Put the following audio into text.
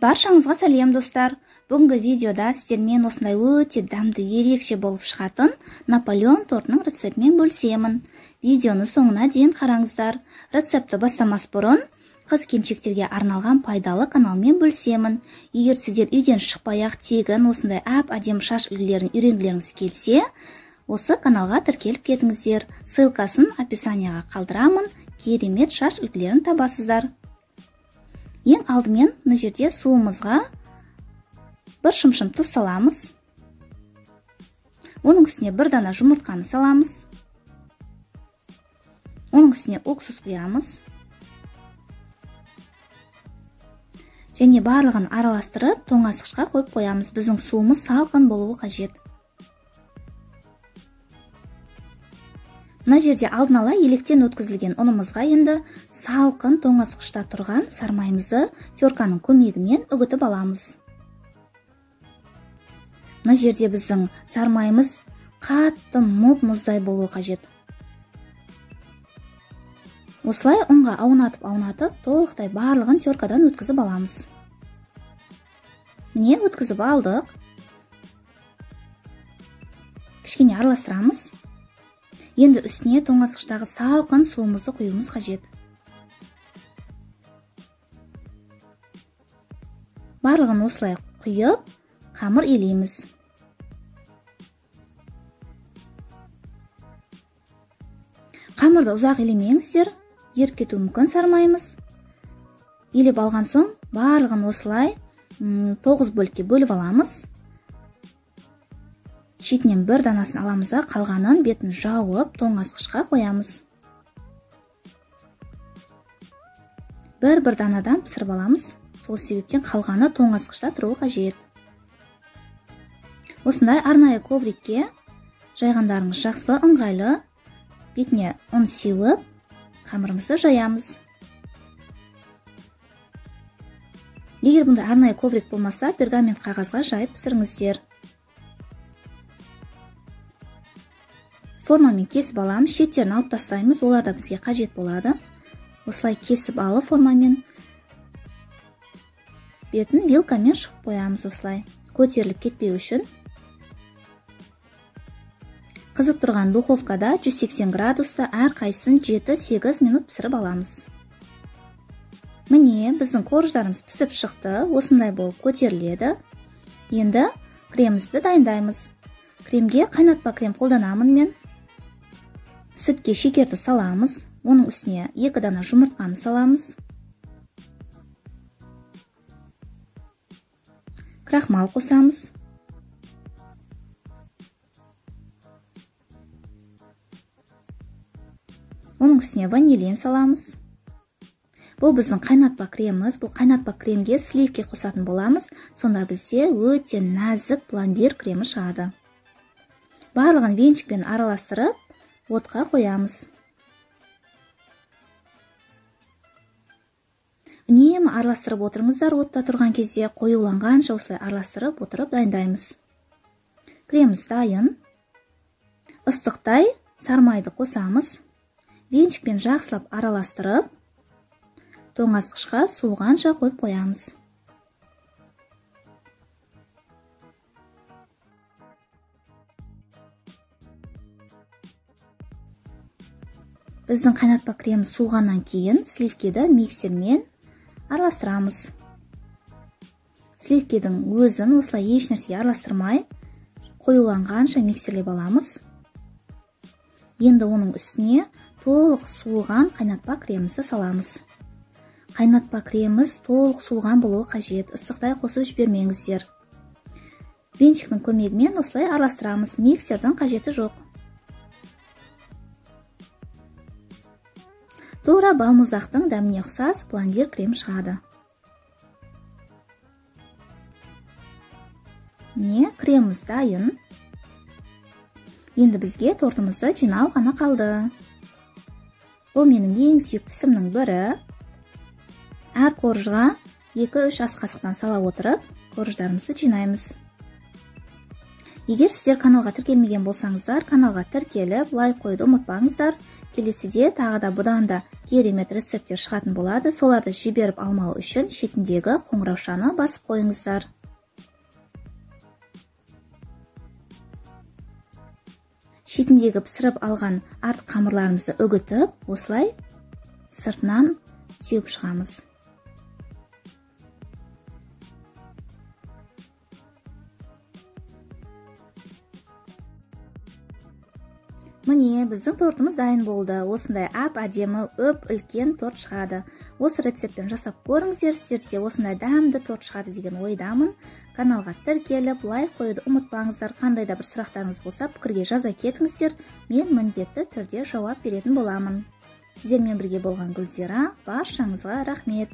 Баршаңызға сәлем достар. Бүгінгі видеода сіздермен осындай өте дәмді ерекше болып шығатын Наполеон тортының рецептімен бөлісемін. Видеоны соңына дейін қараңыздар. Рецепті бастамас бұрын қыз-келіншектерге арналған пайдалы каналмен бөлісемін. Егер сіздер үйден шықпай-ақ тегін осындай әп-әдемі шаш үлгілерін үйренгілеріңіз келсе, осы каналға тіркеліп кетіңіздер. Ссылкасын описанияға қалдырамын. Керемет шаш үлгілерін табасыздар. Ең алдымен мына жерде суымызға бір шымшым тұз саламыз. Оның үстіне бір дана жұмыртқаны саламыз. Оның үстіне уксус құямыз. Және барлығын араластырып, тоңазытқышқа қойып қоямыз. Біздің суымыз салқын болуы қажет. Мына жерде алдын ала електен өткізілген ұнымызға енді салқын тоңазытқышта тұрған сармайымызды терканың көмегімен үгітіп аламыз. Мына жерде біздің сармайымыз қатты мұздай болуы қажет. Осылай ұнға аунатып, толықтай барлығын теркадан өткізіп аламыз. Міне өткізіп алдық. Кішкене араластырамыз. Енді үстіне тоңазытқыштағы салқын суымызды құюымыз қажет. Барлығын осылай құйып, қамыр елейміз. Қамырды ұзақ елемеңіздер, еріп кетуі мүмкін сармайымыз. Елеп алған соң, барлығын осылай 9 бөлікке бөліп аламыз. Шетінен бір данасын аламыз да, қалғанын бетін жауып, тоңазытқышқа қоямыз. Бір данадан пісіріп аламыз. Сол себептен қалғаны тоңазытқышта тұруы қажет. Осындай арнайы коврикке жайғандарыңыз жақсы, ыңғайлы. Бетіне ұн сеуіп, қамырымызды жаямыз. Егер бұндай арнайы коврик болмаса, пергамент қағазға жайып пісіріңіздер. Формамен кесіп аламыз, шеттерін алып тастаймыз, олар да бізге қажет болады. Осылай кесіп алып формамен бетін вилкамен шұқып қоямыз осылай, көтеріліп кетпеу үшін. Қызып тұрған духовкада 180 градуста әрқайсысын 7-8 минут пісіріп аламыз. Міне, біздің қорждарымыз пісіп шықты, осындай болып көтеріледі. Енді кремімізді дайындаймыз. Кремге қайнатпа крем қолданамын мен. Сүтке шекерді саламыз, оның үстіне 2 дана жұмыртқаны саламыз. Крахмал қосамыз. Оның үстіне ванилин саламыз. Бұл біздің қайнатпа креміміз. Бұл қайнатпа кремге сливки қосатын боламыз. Сонда бізде өте нәзік пломбир кремі шығады. Барлығын венчикпен араластырып, отқа қоямыз. Үнемі араластырып отырыңыздар, отта тұрған кезде қоюланғанша осылай араластырып отырып дайындаймыз. Креміміз дайын. Ыстықтай сармайды қосамыз. Венчикпен жақсылап араластырып, тоңазытқышқа суығанша қойып қоямыз. Біздің қайнатпа крем суығаннан кейін сливкеді миксермен араластырамыз. Сливкедің өзін осылай еш нәрсеге араластырмай, қоюланғанша миксерлеп аламыз. Енді оның үстіне толық суыған қайнатпа кремімізді саламыз. Қайнатпа креміміз толық суыған болуы қажет, ыстықтай қосып жібермеңіздер. Венчиктің көмегімен осылай араластырамыз, миксердің қажеті жоқ. Тура балмұздақтың дәміне ұқсас пломбир крем шығады. Міне, креміміз дайын. Енді бізге тортымызды жинау ғана қалды. Бұл менің ең сүйікті ісімнің бірі. Әр қоржға 2-3 ас қасықтан сала отырып, қорждарымызды жинаймыз. Егер сіздер каналға тіркелмеген болсаңыздар, каналға тіркеліп, лайк қойды ұмытпаңыздар. Келесіде тағы да бұдан да керемет рецепттер шығатын болады. Соларды жіберіп алмау үшін шетіндегі қоңыраушаны басып қойыңыздар. Шетіндегі пісіріп алған артық қамырларымызды үгітіп, осылай сыртынан сеуіп шығамыз. Міне, біздің тортымыз дайын болды. Осындай әп-әдемі, үлкен торт шығады. Осы рецептпен жасап көріңіздер, сіздерде осындай дәмді торт шығады деген ойдамын. Каналға тіркеліп, лайк қоюды ұмытпаңыздар. Қандай да бір сұрақтарыңыз болса, пікірге жаза кетіңіздер. Мен міндетті түрде жауап беретін боламын. Сіздермен бірге болған Гүлзира, баршаңызға рахмет.